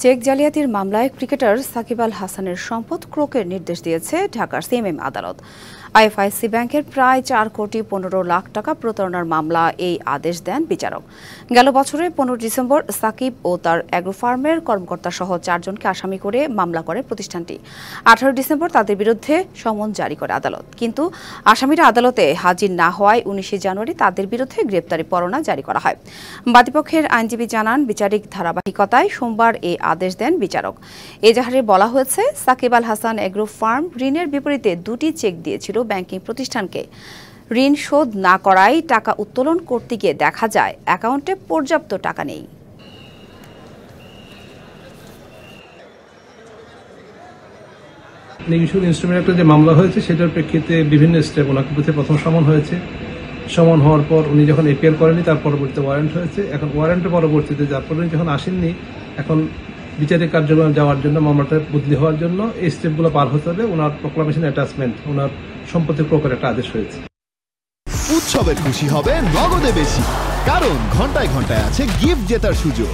Check জালিয়াতির মামলায় cricketer Shakib Al হাসানের সম্পদ ক্রোকের নির্দেশ দিয়েছে ঢাকার সিএমএম আদালত। আইএফআইসি ব্যাংকের প্রায় 4,15,00,000 টাকা প্রতারণার মামলা এই আদেশ দেন বিচারক। গেল বছরের 15 ডিসেম্বর সাকিব ও তার অ্যাগ্রো ফার্মের কর্মকর্তা সহ 4 জনকে আসামি করে মামলা করে প্রতিষ্ঠানটি। 18 ডিসেম্বর তাদের বিরুদ্ধে সমন জারি করে আদালত, কিন্তু আসামিরা আদালতে হাজির না হওয়ায় 19 জানুয়ারি তাদের বিরুদ্ধে গ্রেপ্তারি পরোয়ানা জারি করা হয়। বাদীপক্ষের আইনজীবী জানান, বিচারিক ধারাবাহিকতায় সোমবার এই আদেশ দেন বিচারক। এজাহারে বলা হয়েছে, সাকিব আল হাসান অ্যাগ্রো ফার্ম ঋণের বিপরীতে 2টি চেক দিয়েছিল ব্যাংকিং প্রতিষ্ঠানকে। ঋণ শোধ না করায় টাকা উত্তোলন করতে গিয়ে দেখা যায় অ্যাকাউন্টে পর্যাপ্ত টাকা নেই। নেগোশিয়েবল ইনস্ট্রুমেন্ট একটা যে মামলা হয়েছে সেটার প্রেক্ষিতে বিভিন্ন স্টেপ ওনাকে প্রথম সমন হয়েছে। সমন হওয়ার পর উনি যখন এপিআর করেনি তার পরবর্তীতে ওয়ারেন্ট হয়েছে। এখন ওয়ারেন্টের পরবর্তীতে যার পর উনি যখন আসেননি, এখন বিচারিক কার্যক্রম যাওয়ার জন্য, মামলাটা বদলি হওয়ার জন্য এই স্টেপগুলো পার হতে হবে। ওনার প্রোক্লামেশন অ্যাটাচমেন্ট, ওনার সম্পত্তি প্রকার একটা আদেশ হয়েছে। উৎসবের খুশি হবে নগদে বেশি, কারণ ঘন্টায় ঘন্টায় আছে গিফট জেতার সুযোগ।